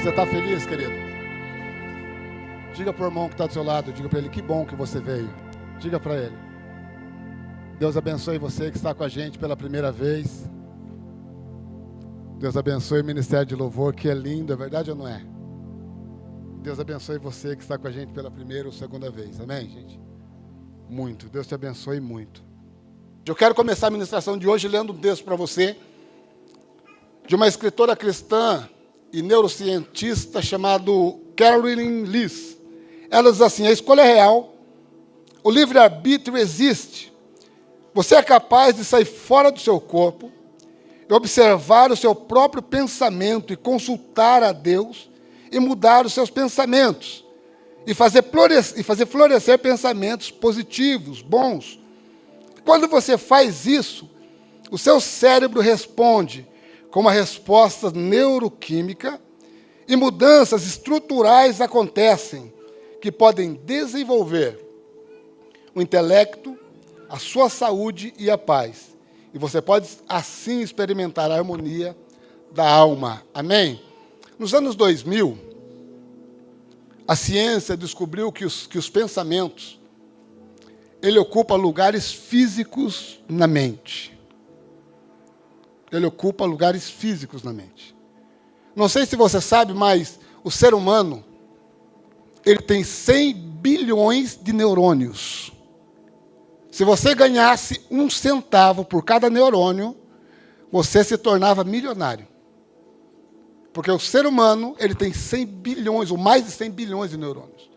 Você está feliz, querido? Diga para o irmão que está do seu lado, diga para ele, que bom que você veio. Diga para ele. Deus abençoe você que está com a gente pela primeira vez. Deus abençoe o Ministério de Louvor, que é lindo, é verdade ou não é? Deus abençoe você que está com a gente pela primeira ou segunda vez, amém, gente? Muito, Deus te abençoe muito. Eu quero começar a ministração de hoje lendo um texto para você, de uma escritora cristã e neurocientista chamado Caroline Leaf. Ela diz assim: a escolha é real, o livre-arbítrio existe. Você é capaz de sair fora do seu corpo, e observar o seu próprio pensamento e consultar a Deus e mudar os seus pensamentos e fazer florescer pensamentos positivos, bons. Quando você faz isso, o seu cérebro responde com uma resposta neuroquímica e mudanças estruturais acontecem que podem desenvolver o intelecto, a sua saúde e a paz. E você pode, assim, experimentar a harmonia da alma. Amém? Nos anos 2000, a ciência descobriu que os pensamentos, ele ocupa lugares físicos na mente. Ele ocupa lugares físicos na mente. Não sei se você sabe, mas o ser humano, ele tem 100 bilhões de neurônios. Se você ganhasse 1 centavo por cada neurônio, você se tornava milionário. Porque o ser humano, ele tem 100 bilhões, ou mais de 100 bilhões de neurônios.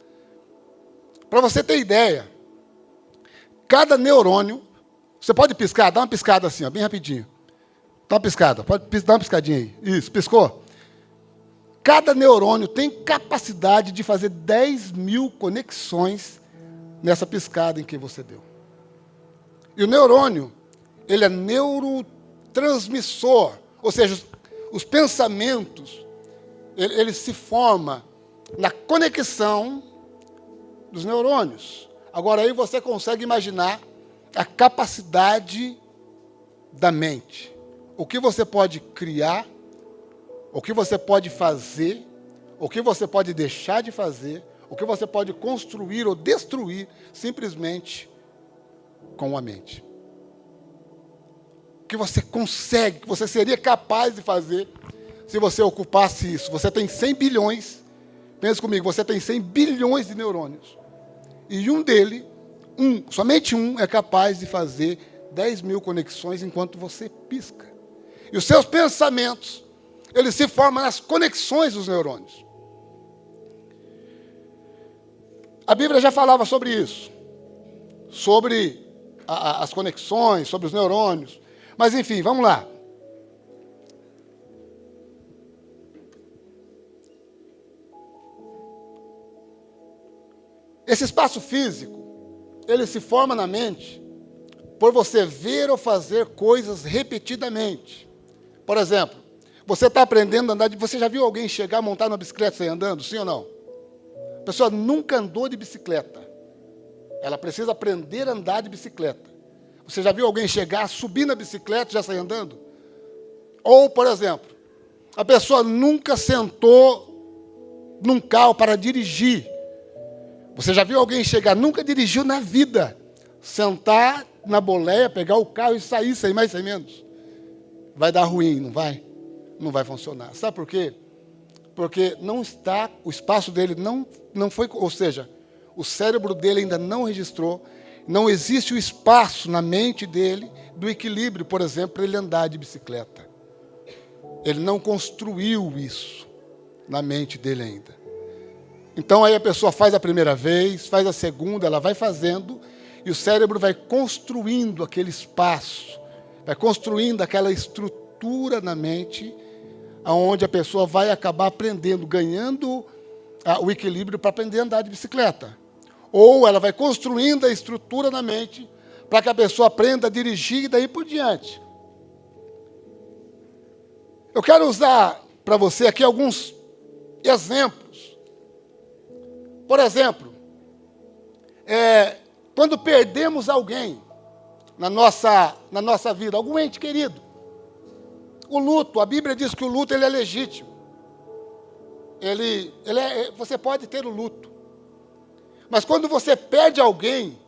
Para você ter ideia, cada neurônio, você pode piscar, dá uma piscada assim, ó, bem rapidinho. Dá uma piscada, pode dar uma piscadinha aí. Isso, piscou? Cada neurônio tem capacidade de fazer 10 mil conexões nessa piscada em que você deu. E o neurônio, ele é neurotransmissor, ou seja, os pensamentos, ele se forma na conexão dos neurônios. Agora aí você consegue imaginar a capacidade da mente. O que você pode criar, o que você pode fazer, o que você pode deixar de fazer, o que você pode construir ou destruir simplesmente com a mente. O que você consegue, que você seria capaz de fazer se você ocupasse isso. Você tem 100 bilhões, pensa comigo, você tem 100 bilhões de neurônios. E somente um é capaz de fazer 10 mil conexões enquanto você pisca. E os seus pensamentos, eles se formam nas conexões dos neurônios. A Bíblia já falava sobre isso, sobre as conexões, sobre os neurônios. Mas, enfim, vamos lá. Esse espaço físico, ele se forma na mente por você ver ou fazer coisas repetidamente. Por exemplo, você está aprendendo a andar, você já viu alguém chegar, montar numa bicicleta e sair andando, sim ou não? A pessoa nunca andou de bicicleta. Ela precisa aprender a andar de bicicleta. Você já viu alguém chegar, subir na bicicleta e já sair andando? Ou, por exemplo, a pessoa nunca sentou num carro para dirigir. Você já viu alguém chegar, nunca dirigiu na vida, sentar na boleia, pegar o carro e sair, sem mais, sem menos? Vai dar ruim, não vai? Não vai funcionar. Sabe por quê? Porque o espaço dele não foi, ou seja, o cérebro dele ainda não registrou, não existe o espaço na mente dele do equilíbrio, por exemplo, para ele andar de bicicleta. Ele não construiu isso na mente dele ainda. Então aí a pessoa faz a primeira vez, faz a segunda, ela vai fazendo, e o cérebro vai construindo aquele espaço, vai construindo aquela estrutura na mente, onde a pessoa vai acabar aprendendo, ganhando o equilíbrio para aprender a andar de bicicleta. Ou ela vai construindo a estrutura na mente para que a pessoa aprenda a dirigir e daí por diante. Eu quero usar para você aqui alguns exemplos. Por exemplo, quando perdemos alguém na nossa vida, algum ente querido, o luto, a Bíblia diz que o luto ele é legítimo. você pode ter o luto. Mas quando você perde alguém,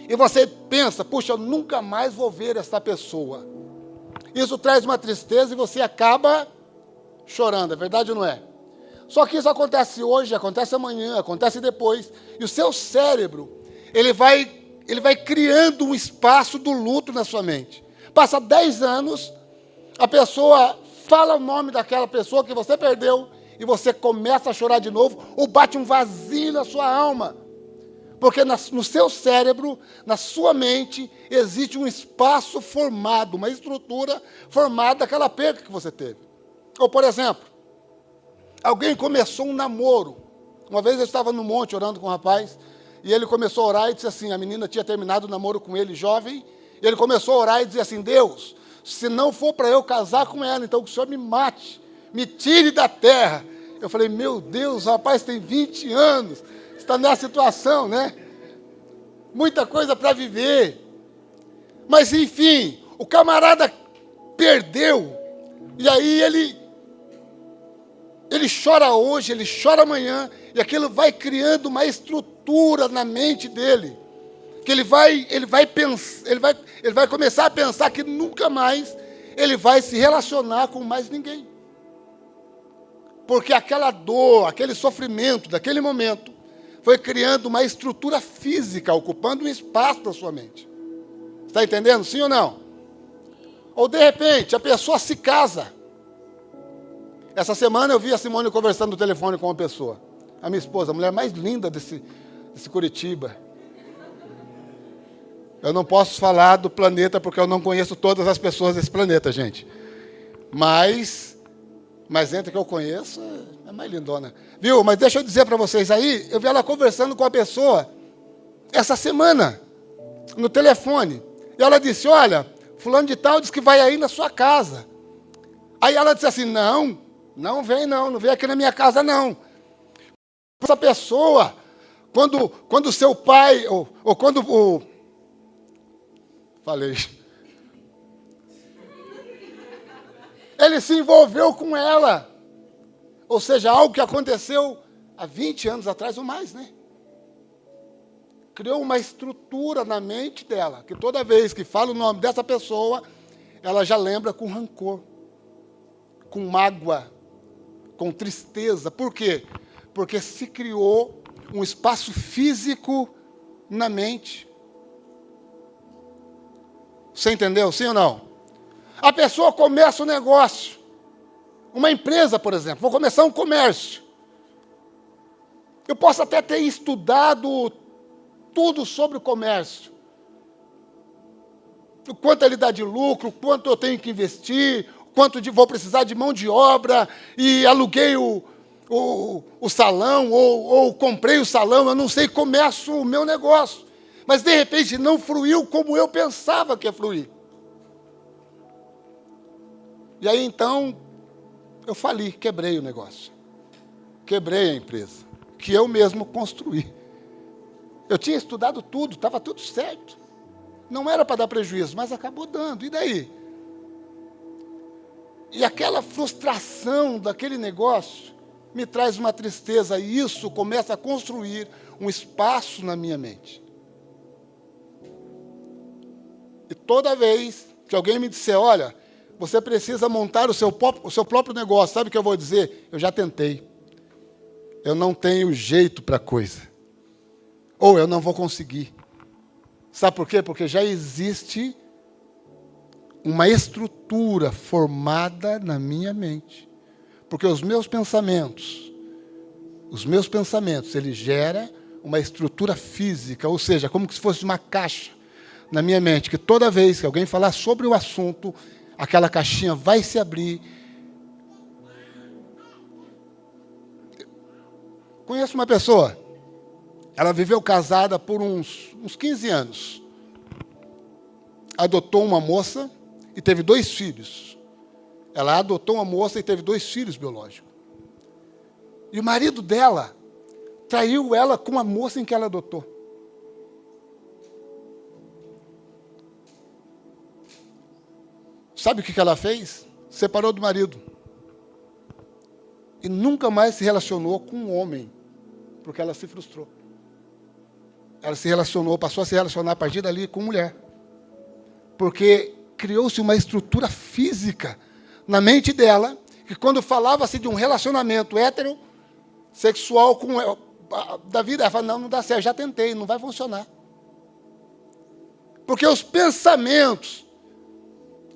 e você pensa, puxa, eu nunca mais vou ver essa pessoa. Isso traz uma tristeza e você acaba chorando, é verdade ou não é? Só que isso acontece hoje, acontece amanhã, acontece depois. E o seu cérebro, ele vai criando um espaço do luto na sua mente. Passa 10 anos, a pessoa fala o nome daquela pessoa que você perdeu, e você começa a chorar de novo, ou bate um vazio na sua alma. Porque no seu cérebro, na sua mente, existe um espaço formado, uma estrutura formada daquela perda que você teve. Ou, por exemplo, alguém começou um namoro. Uma vez eu estava no monte orando com um rapaz, e ele começou a orar e disse assim, a menina tinha terminado o namoro com ele, jovem, e ele começou a orar e dizia assim, Deus, se não for para eu casar com ela, então que o Senhor me mate, me tire da terra. Eu falei, meu Deus, o rapaz tem 20 anos, está nessa situação, né? Muita coisa para viver. Mas, enfim, o camarada perdeu, e aí ele chora hoje, ele chora amanhã, e aquilo vai criando uma estrutura na mente dele, que ele vai começar a pensar que nunca mais ele vai se relacionar com mais ninguém. Porque aquela dor, aquele sofrimento daquele momento, foi criando uma estrutura física, ocupando um espaço da sua mente. Está entendendo, sim ou não? Ou de repente, a pessoa se casa. Essa semana eu vi a Simone conversando no telefone com uma pessoa. A minha esposa, a mulher mais linda desse Curitiba. Eu não posso falar do planeta porque eu não conheço todas as pessoas desse planeta, gente. Mas entre que eu conheço, é mais lindona. Viu? Mas deixa eu dizer para vocês aí, eu vi ela conversando com a pessoa essa semana, no telefone. E ela disse, olha, fulano de tal disse que vai aí na sua casa. Aí ela disse assim, não vem aqui na minha casa não. Essa pessoa, quando seu pai, ou quando o... Falei. Ele se envolveu com ela. Ou seja, algo que aconteceu há 20 anos atrás ou mais, né? Criou uma estrutura na mente dela, que toda vez que fala o nome dessa pessoa, ela já lembra com rancor, com mágoa, com tristeza. Por quê? Porque se criou um espaço físico na mente. Você entendeu, sim ou não? A pessoa começa um negócio, uma empresa, por exemplo, vou começar um comércio. Eu posso até ter estudado tudo sobre o comércio. O quanto ele dá de lucro, o quanto eu tenho que investir, vou precisar de mão de obra, e aluguei o salão, ou comprei o salão, eu não sei, começo o meu negócio. Mas, de repente, não fluiu como eu pensava que ia fluir. E aí, então, eu fali, quebrei o negócio. Quebrei a empresa, que eu mesmo construí. Eu tinha estudado tudo, estava tudo certo. Não era para dar prejuízo, mas acabou dando. E daí? E aquela frustração daquele negócio me traz uma tristeza, e isso começa a construir um espaço na minha mente. E toda vez que alguém me disser, olha, você precisa montar o seu próprio negócio, sabe o que eu vou dizer? Eu já tentei. Eu não tenho jeito para a coisa. Ou eu não vou conseguir. Sabe por quê? Porque já existe uma estrutura formada na minha mente. Porque os meus pensamentos, eles geram uma estrutura física, ou seja, como se fosse uma caixa na minha mente, que toda vez que alguém falar sobre o assunto, aquela caixinha vai se abrir. Conheço uma pessoa, ela viveu casada por uns 15 anos. Adotou uma moça e teve 2 filhos. Ela adotou uma moça e teve 2 filhos biológicos. E o marido dela traiu ela com a moça em que ela adotou. Sabe o que ela fez? Separou do marido. e nunca mais se relacionou com um homem, porque ela se frustrou. Ela se relacionou, passou a se relacionar a partir dali com mulher. Porque criou-se uma estrutura física na mente dela, que quando falava-se de um relacionamento heterossexual com da vida, ela fala, não dá certo, já tentei, não vai funcionar. Porque os pensamentos,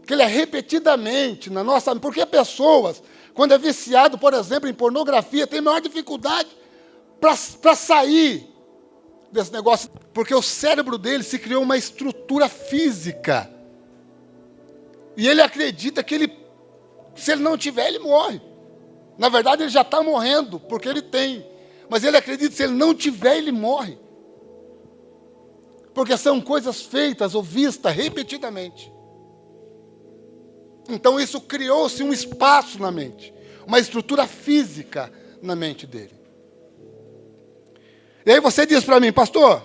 que ele é repetidamente na nossa... Porque pessoas, quando é viciado, por exemplo, em pornografia, tem maior dificuldade para sair desse negócio, porque o cérebro dele se criou uma estrutura física. E ele acredita que se ele não tiver, ele morre. Na verdade, ele já está morrendo, porque ele tem. Mas ele acredita que se ele não tiver, ele morre. Porque são coisas feitas ou vistas repetidamente. Então isso criou-se um espaço na mente, uma estrutura física na mente dele. E aí você diz para mim, pastor,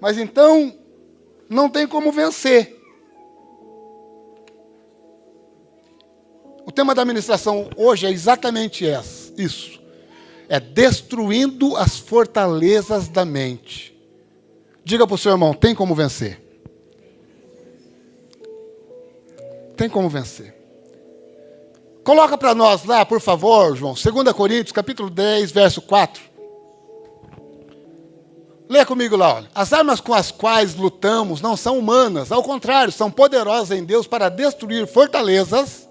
mas então não tem como vencer. O tema da ministração hoje é exatamente isso. É destruindo as fortalezas da mente. Diga para o seu irmão, tem como vencer? Tem como vencer. Coloca para nós lá, por favor, João, 2 Coríntios, capítulo 10, verso 4. Lê comigo lá, olha. As armas com as quais lutamos não são humanas, ao contrário, são poderosas em Deus para destruir fortalezas.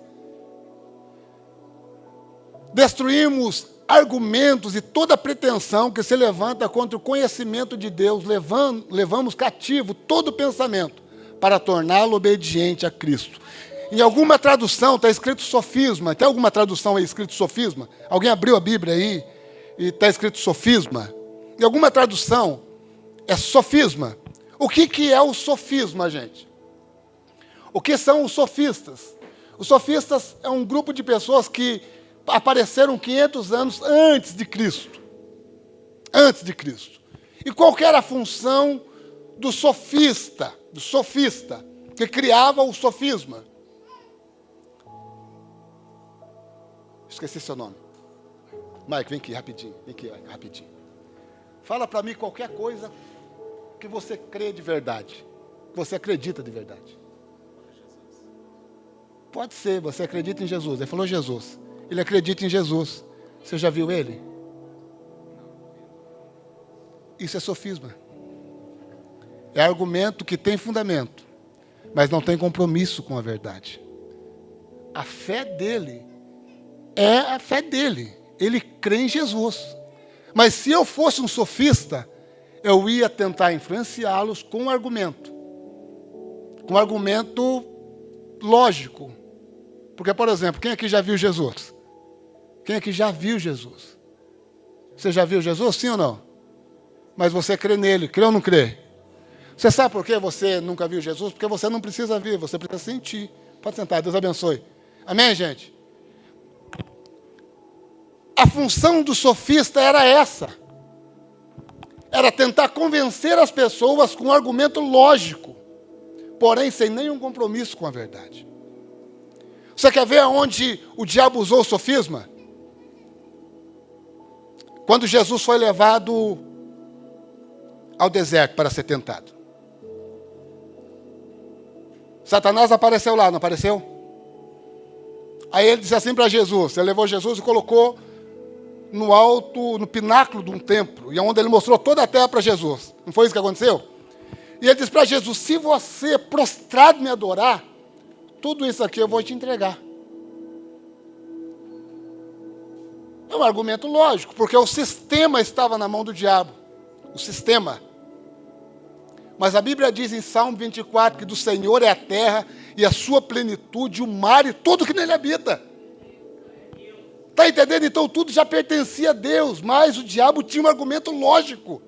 Destruímos argumentos e toda pretensão que se levanta contra o conhecimento de Deus, levamos cativo todo pensamento para torná-lo obediente a Cristo. Em alguma tradução está escrito sofisma. Tem alguma tradução aí escrito sofisma? Alguém abriu a Bíblia aí e está escrito sofisma? Em alguma tradução é sofisma. O que é o sofisma, gente? O que são os sofistas? Os sofistas é um grupo de pessoas que apareceram 500 anos antes de Cristo. Antes de Cristo. E qual que era a função do sofista, que criava o sofisma? Esqueci seu nome. Mike, vem aqui rapidinho. Fala para mim qualquer coisa que você crê de verdade. Que você acredita de verdade. Pode ser, você acredita em Jesus. Ele falou Jesus. Ele acredita em Jesus. Você já viu ele? Isso é sofisma. É argumento que tem fundamento, mas não tem compromisso com a verdade. A fé dele é a fé dele. Ele crê em Jesus. Mas se eu fosse um sofista, eu ia tentar influenciá-los com um argumento. Com um argumento lógico. Porque, por exemplo, quem aqui já viu Jesus? Quem aqui já viu Jesus? Você já viu Jesus, sim ou não? Mas você crê nele, crê ou não crê? Você sabe por que você nunca viu Jesus? Porque você não precisa ver, você precisa sentir. Pode sentar, Deus abençoe. Amém, gente? A função do sofista era essa. Era tentar convencer as pessoas com um argumento lógico, porém sem nenhum compromisso com a verdade. Você quer ver aonde o diabo usou o sofisma? Quando Jesus foi levado ao deserto para ser tentado. Satanás apareceu lá, não apareceu? Aí ele disse assim para Jesus, ele levou Jesus e colocou no alto, no pináculo de um templo, e onde ele mostrou toda a terra para Jesus. Não foi isso que aconteceu? E ele disse para Jesus, se você prostrado me adorar, tudo isso aqui eu vou te entregar. É um argumento lógico, porque o sistema estava na mão do diabo. O sistema. Mas a Bíblia diz em Salmo 24 que do Senhor é a terra e a sua plenitude, o mar e tudo que nele habita. Está entendendo? Então tudo já pertencia a Deus, mas o diabo tinha um argumento lógico.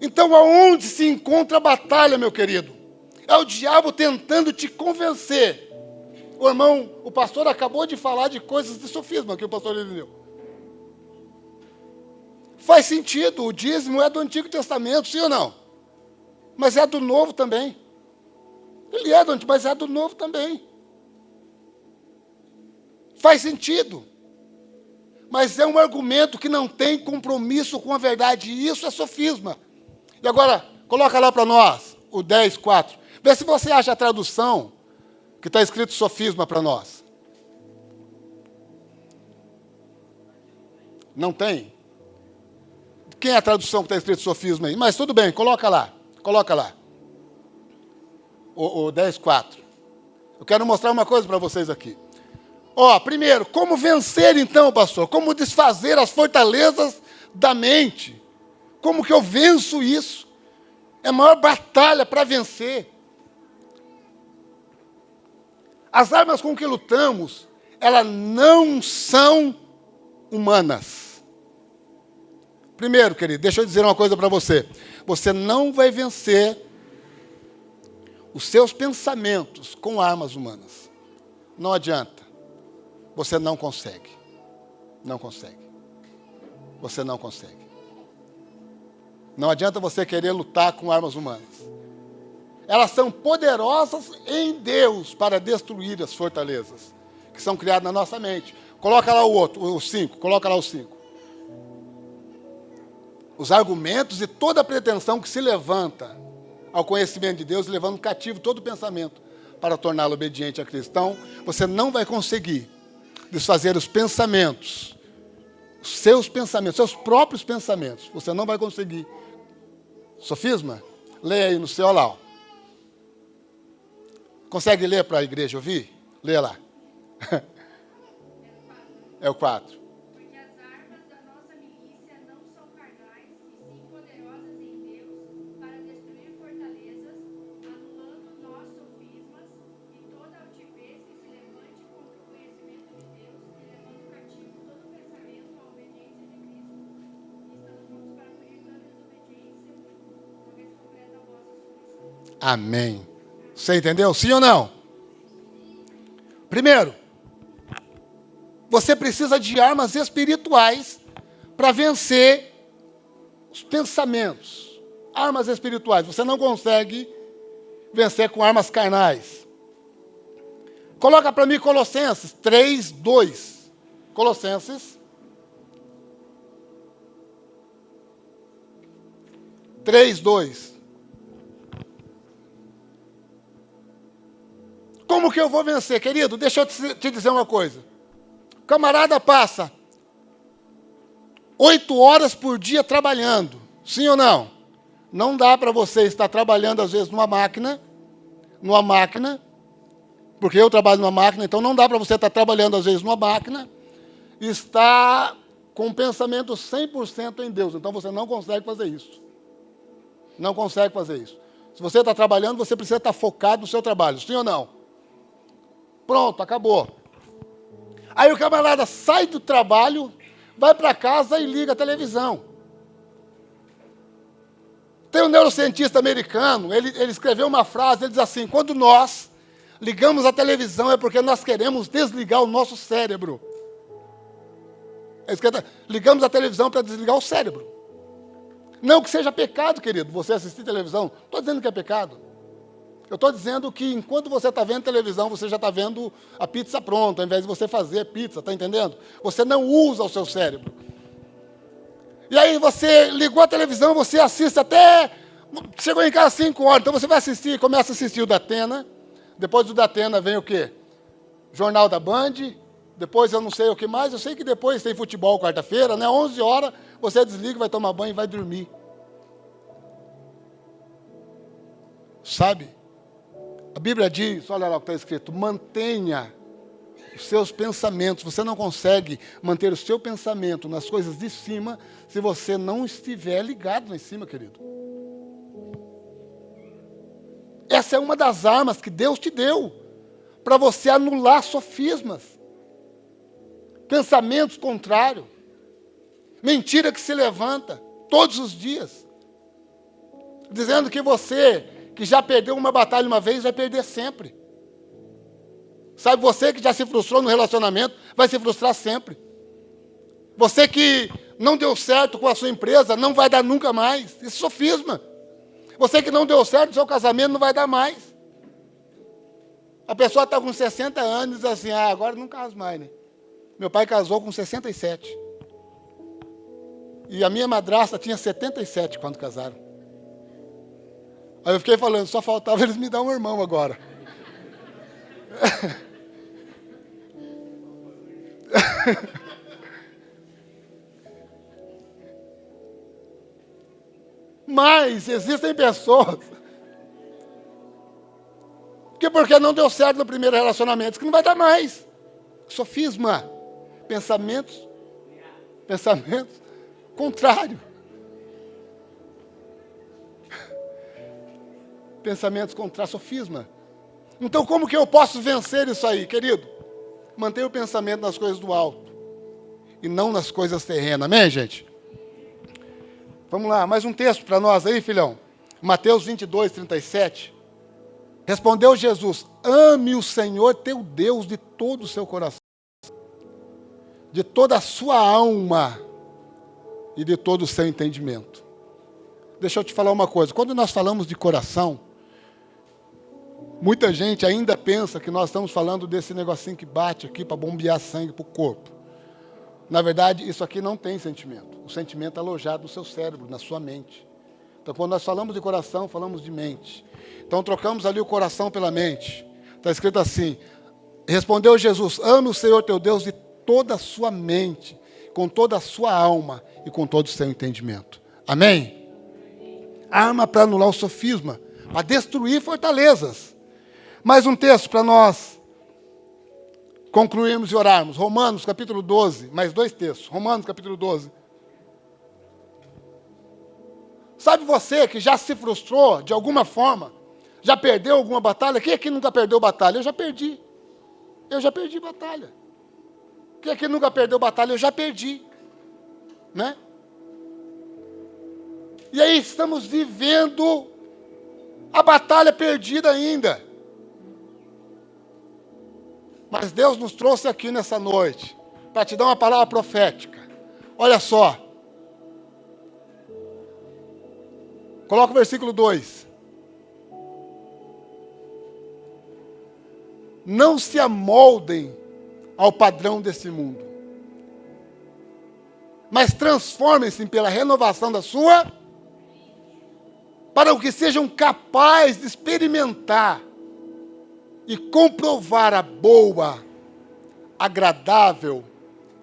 Então aonde se encontra a batalha, meu querido? É o diabo tentando te convencer. O irmão, o pastor acabou de falar de coisas de sofisma que o pastor entendeu. Faz sentido, o dízimo é do Antigo Testamento, sim ou não? Mas é do Novo também. Ele é do Antigo, mas é do Novo também. Faz sentido. Mas é um argumento que não tem compromisso com a verdade. E isso é sofisma. E agora, coloca lá para nós, o 10:4. Vê se você acha a tradução que está escrito sofisma para nós. Não tem? Quem é a tradução que está escrito sofisma aí? Mas tudo bem, coloca lá. Coloca lá. O 10:4. Eu quero mostrar uma coisa para vocês aqui. Primeiro, como vencer então, pastor? Como desfazer as fortalezas da mente? Como que eu venço isso? É a maior batalha para vencer. As armas com que lutamos, elas não são humanas. Primeiro, querido, deixa eu dizer uma coisa para você. Você não vai vencer os seus pensamentos com armas humanas. Não adianta. Você não consegue. Não consegue. Você não consegue. Não adianta você querer lutar com armas humanas. Elas são poderosas em Deus para destruir as fortalezas que são criadas na nossa mente. Coloca lá o 5. Coloca lá o 5. Os argumentos e toda a pretensão que se levanta ao conhecimento de Deus, levando cativo todo o pensamento para torná-lo obediente a Cristo. Então, você não vai conseguir desfazer os pensamentos, os seus pensamentos, seus próprios pensamentos. Você não vai conseguir. Sofisma? Leia aí no seu, olha lá. Consegue ler para a igreja ouvir? Leia lá. É o 4. Porque as armas da nossa milícia não são carnais, e sim poderosas em Deus, para destruir fortalezas, anulando nós sofismas e toda altivez que se levante contra o conhecimento de Deus, e levando cativo todo pensamento à obediência de Cristo. E estamos prontos para fugir toda desobediência, uma vez completa a vossa submissão. Amém. Você entendeu? Sim ou não? Primeiro, você precisa de armas espirituais para vencer os pensamentos. Armas espirituais. Você não consegue vencer com armas carnais. Coloca para mim Colossenses 3:2. Colossenses 3:2. Como que eu vou vencer, querido? Deixa eu te dizer uma coisa. O camarada passa 8 horas por dia trabalhando. Sim ou não? Não dá para você estar trabalhando, às vezes, numa máquina, porque eu trabalho numa máquina, então não dá para você estar trabalhando, às vezes, numa máquina, e estar com um pensamento 100% em Deus. Então, você não consegue fazer isso. Não consegue fazer isso. Se você está trabalhando, você precisa estar focado no seu trabalho. Sim ou não? Pronto, acabou. Aí o camarada sai do trabalho, vai para casa e liga a televisão. Tem um neurocientista americano, ele escreveu uma frase, ele diz assim: quando nós ligamos a televisão é porque nós queremos desligar o nosso cérebro. Ligamos a televisão para desligar o cérebro. Não que seja pecado, querido, você assistir televisão. Não estou dizendo que é pecado. Eu estou dizendo que enquanto você está vendo televisão, você já está vendo a pizza pronta, ao invés de você fazer pizza, está entendendo? Você não usa o seu cérebro. E aí você ligou a televisão, você assiste até... Chegou em casa às 5 horas, então você vai assistir, começa a assistir o Datena. Depois do Datena vem o quê? Jornal da Band. Depois eu não sei o que mais, eu sei que depois tem futebol quarta-feira, né? 11 horas, você desliga, vai tomar banho e vai dormir. Sabe? A Bíblia diz, olha lá o que está escrito, mantenha os seus pensamentos. Você não consegue manter o seu pensamento nas coisas de cima se você não estiver ligado lá em cima, querido. Essa é uma das armas que Deus te deu para você anular sofismas, pensamentos contrários, mentira que se levanta todos os dias, dizendo que você... que já perdeu uma batalha uma vez, vai perder sempre. Sabe, você que já se frustrou no relacionamento, vai se frustrar sempre. Você que não deu certo com a sua empresa, não vai dar nunca mais. Isso é sofisma. Você que não deu certo no seu casamento, não vai dar mais. A pessoa está com 60 anos e diz assim, agora não caso mais, né? Meu pai casou com 67. E a minha madrasta tinha 77 quando casaram. Aí eu fiquei falando, só faltava eles me dar um irmão agora. Mas existem pessoas que porque não deu certo no primeiro relacionamento, que não vai dar mais. Sofisma. Pensamentos contrários. Pensamentos contrários, sofisma. Então como que eu posso vencer isso aí, querido? Mantenha o pensamento nas coisas do alto e não nas coisas terrenas, amém, gente? Vamos lá, mais um texto para nós aí, filhão. Mateus 22, 37. Respondeu Jesus, ame o Senhor teu Deus de todo o seu coração, de toda a sua alma e de todo o seu entendimento. Deixa eu te falar uma coisa, quando nós falamos de coração, muita gente ainda pensa que nós estamos falando desse negocinho que bate aqui para bombear sangue para o corpo. Na verdade, isso aqui não tem sentimento. O sentimento é alojado no seu cérebro, na sua mente. Então, quando nós falamos de coração, falamos de mente. Então, trocamos ali o coração pela mente. Está escrito assim, respondeu Jesus, ame o Senhor teu Deus de toda a sua mente, com toda a sua alma e com todo o seu entendimento. Amém? Arma para anular o sofisma, para destruir fortalezas. Mais um texto para nós concluirmos e orarmos. Romanos, capítulo 12. Mais dois textos. Romanos, capítulo 12. Sabe você que já se frustrou de alguma forma? Já perdeu alguma batalha? Quem aqui nunca perdeu batalha? Eu já perdi. Eu já perdi batalha. Quem aqui nunca perdeu batalha? Eu já perdi. Né? E aí estamos vivendo a batalha perdida ainda. Mas Deus nos trouxe aqui nessa noite para te dar uma palavra profética. Olha só. Coloca o versículo 2. Não se amoldem ao padrão desse mundo, mas transformem-se pela renovação da sua, para que sejam capazes de experimentar e comprovar a boa, agradável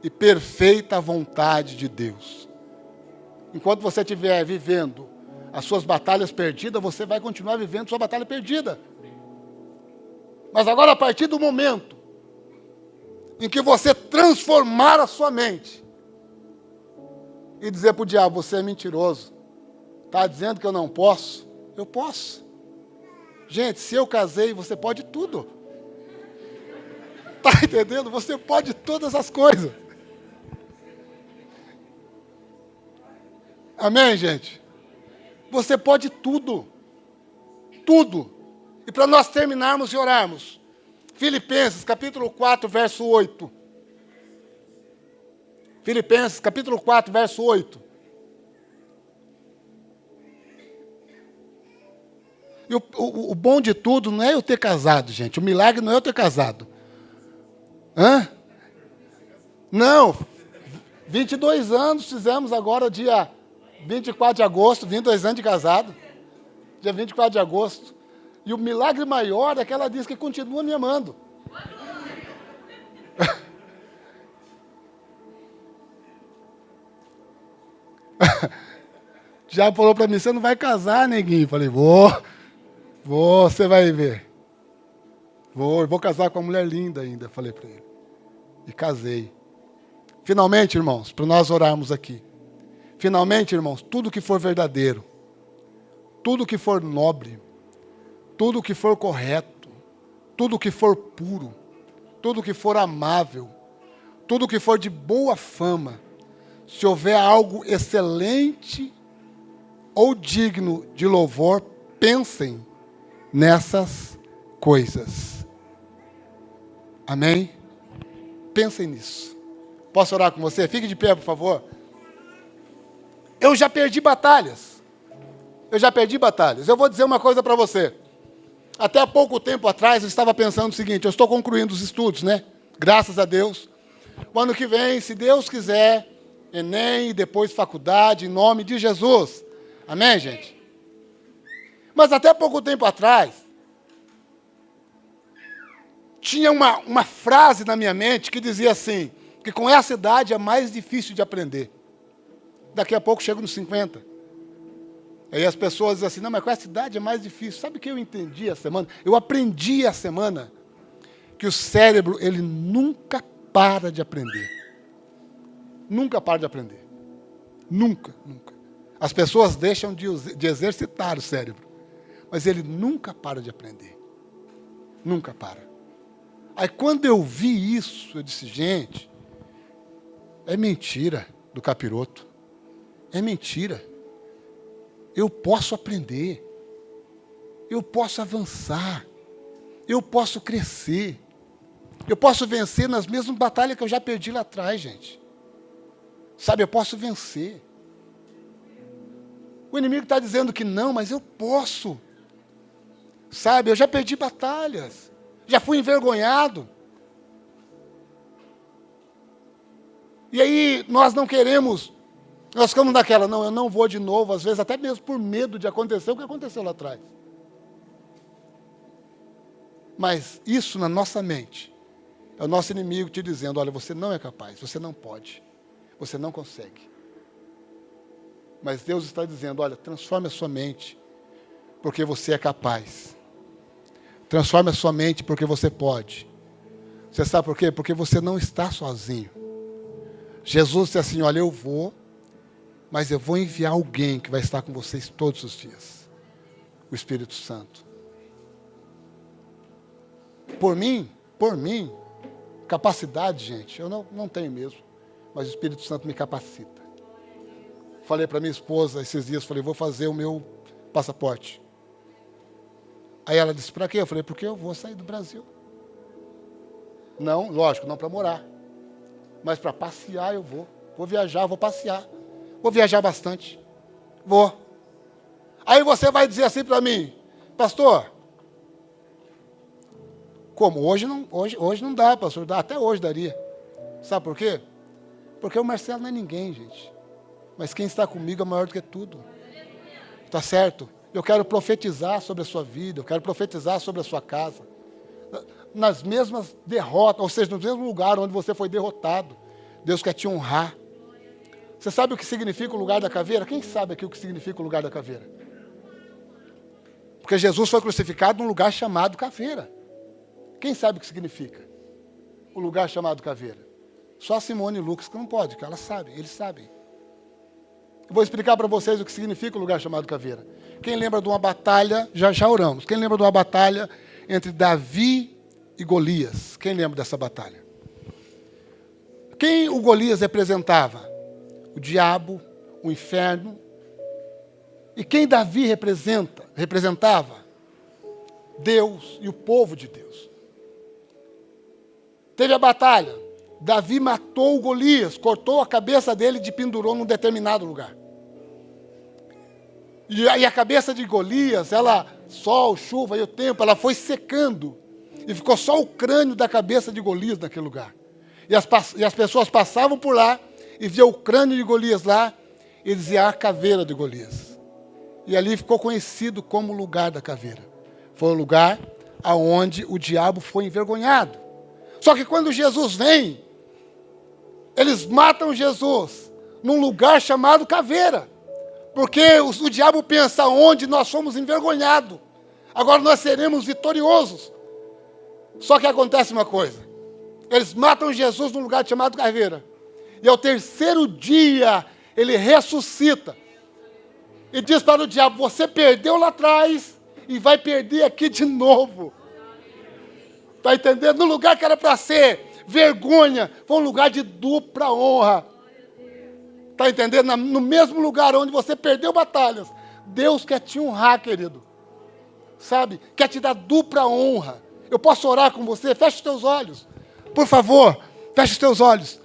e perfeita vontade de Deus. Enquanto você estiver vivendo as suas batalhas perdidas, você vai continuar vivendo sua batalha perdida. Mas agora, a partir do momento em que você transformar a sua mente e dizer para o diabo, você é mentiroso, está dizendo que eu não posso? Eu posso. Gente, se eu casei, você pode tudo. Está entendendo? Você pode todas as coisas. Amém, gente? Você pode tudo. Tudo. E para nós terminarmos e orarmos, Filipenses, capítulo 4, verso 8. Filipenses, capítulo 4, verso 8. E o bom de tudo não é eu ter casado, gente. O milagre não é eu ter casado. Hã? Não. 22 anos fizemos agora, dia 24 de agosto, 22 anos de casado. Dia 24 de agosto. E o milagre maior é que ela diz que continua me amando. Já falou para mim, você não vai casar, neguinho. Falei, vou, você vai ver. Vou casar com uma mulher linda ainda, falei para ele. E casei. Finalmente, irmãos, para nós orarmos aqui. Finalmente, irmãos, tudo que for verdadeiro, tudo que for nobre, tudo que for correto, tudo que for puro, tudo que for amável, tudo que for de boa fama, se houver algo excelente ou digno de louvor, pensem nessas coisas. Amém? Pensem nisso. Posso orar com você? Fique de pé, por favor. Eu já perdi batalhas. Eu vou dizer uma coisa para você. Até há pouco tempo atrás, eu estava pensando o seguinte, eu estou concluindo os estudos, né? Graças a Deus. O ano que vem, se Deus quiser, Enem e depois faculdade, em nome de Jesus. Amém, gente? Mas até pouco tempo atrás, tinha uma frase na minha mente que dizia assim, que com essa idade é mais difícil de aprender. Daqui a pouco chego nos 50. Aí as pessoas dizem assim, não, mas com essa idade é mais difícil. Sabe o que eu entendi essa semana? Eu aprendi essa semana que o cérebro, ele nunca para de aprender. Nunca para de aprender. Nunca, nunca. As pessoas deixam de exercitar o cérebro. Mas ele nunca para de aprender. Nunca para. Aí quando eu vi isso, eu disse, gente, é mentira do capiroto. É mentira. Eu posso aprender. Eu posso avançar. Eu posso crescer. Eu posso vencer nas mesmas batalhas que eu já perdi lá atrás, gente. Sabe, eu posso vencer. O inimigo está dizendo que não, mas eu posso. Sabe, eu já perdi batalhas. Já fui envergonhado. E aí nós não queremos, nós ficamos naquela, não, eu não vou de novo, às vezes até mesmo por medo de acontecer o que aconteceu lá atrás. Mas isso na nossa mente é o nosso inimigo te dizendo, olha, você não é capaz, você não pode, você não consegue. Mas Deus está dizendo, olha, transforme a sua mente, porque você é capaz. Transforme a sua mente porque você pode. Você sabe por quê? Porque você não está sozinho. Jesus disse assim, olha, eu vou, mas eu vou enviar alguém que vai estar com vocês todos os dias. O Espírito Santo. Por mim, capacidade, gente, eu não tenho mesmo. Mas o Espírito Santo me capacita. Falei para minha esposa esses dias, falei, vou fazer o meu passaporte. Aí ela disse, para quê? Eu falei, porque eu vou sair do Brasil. Não, lógico, não para morar. Mas para passear eu vou. Vou viajar, vou passear. Vou viajar bastante. Vou. Aí você vai dizer assim para mim, pastor, como? Hoje não dá, pastor. Até hoje daria. Sabe por quê? Porque o Marcelo não é ninguém, gente. Mas quem está comigo é maior do que tudo. Tá certo? Eu quero profetizar sobre a sua vida, eu quero profetizar sobre a sua casa. Nas mesmas derrotas, ou seja, no mesmo lugar onde você foi derrotado, Deus quer te honrar. Você sabe o que significa o lugar da caveira? Quem sabe aqui o que significa o lugar da caveira? Porque Jesus foi crucificado num lugar chamado caveira. Quem sabe o que significa o lugar chamado caveira? Só a Simone e o Lucas que não pode, que elas sabem, eles sabem. Eu vou explicar para vocês o que significa o lugar chamado caveira. Quem lembra de uma batalha, já oramos, quem lembra de uma batalha entre Davi e Golias? Quem lembra dessa batalha? Quem o Golias representava? O diabo, o inferno. E quem Davi representava? Deus e o povo de Deus. Teve a batalha. Davi matou o Golias, cortou a cabeça dele e pendurou num determinado lugar. E aí a cabeça de Golias, sol, chuva e o tempo, ela foi secando. E ficou só o crânio da cabeça de Golias naquele lugar. E as pessoas passavam por lá e viam o crânio de Golias lá e diziam a caveira de Golias. E ali ficou conhecido como o lugar da caveira. Foi o lugar aonde o diabo foi envergonhado. Só que quando Jesus vem, eles matam Jesus num lugar chamado caveira. Porque o diabo pensa onde nós fomos envergonhados. Agora nós seremos vitoriosos. Só que acontece uma coisa. Eles matam Jesus num lugar chamado caveira. E ao terceiro dia, ele ressuscita. E diz para o diabo, você perdeu lá atrás e vai perder aqui de novo. Está entendendo? No lugar que era para ser vergonha, foi um lugar de dupla honra. Está entendendo? No mesmo lugar onde você perdeu batalhas, Deus quer te honrar, querido. Sabe? Quer te dar dupla honra. Eu posso orar com você? Feche os teus olhos. Por favor, feche os teus olhos.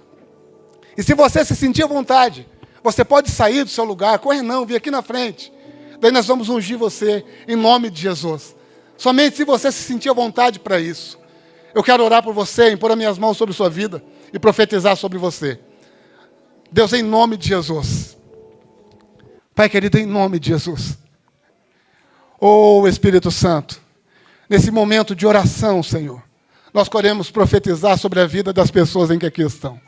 E se você se sentir à vontade, você pode sair do seu lugar, correr não, vir aqui na frente. Daí nós vamos ungir você em nome de Jesus. Somente se você se sentir à vontade para isso. Eu quero orar por você, impor as minhas mãos sobre a sua vida e profetizar sobre você. Deus, em nome de Jesus. Pai querido, em nome de Jesus. Oh, Espírito Santo, nesse momento de oração, Senhor, nós queremos profetizar sobre a vida das pessoas em que aqui estão.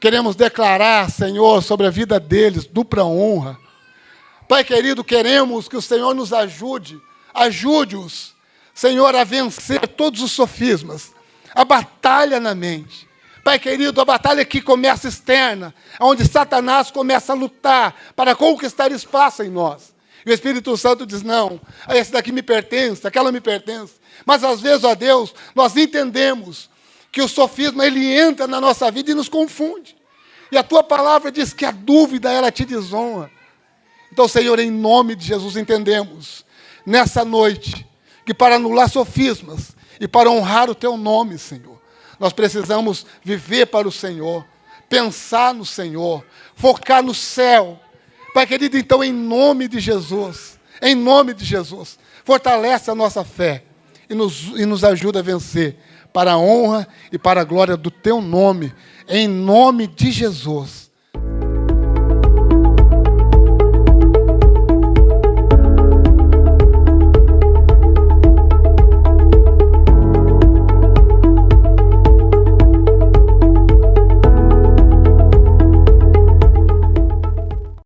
Queremos declarar, Senhor, sobre a vida deles, dupla honra. Pai querido, queremos que o Senhor nos ajude, ajude-os, Senhor, a vencer todos os sofismas, a batalha na mente. Pai querido, a batalha que começa externa, onde Satanás começa a lutar para conquistar espaço em nós. E o Espírito Santo diz, não, esse daqui me pertence, aquela me pertence. Mas às vezes, ó Deus, nós entendemos que o sofisma, ele entra na nossa vida e nos confunde. E a tua palavra diz que a dúvida, ela te desonra. Então, Senhor, em nome de Jesus, entendemos, nessa noite, que para anular sofismas e para honrar o teu nome, Senhor, nós precisamos viver para o Senhor, pensar no Senhor, focar no céu. Pai querido, então, em nome de Jesus, fortalece a nossa fé e nos ajuda a vencer para a honra e para a glória do teu nome, em nome de Jesus.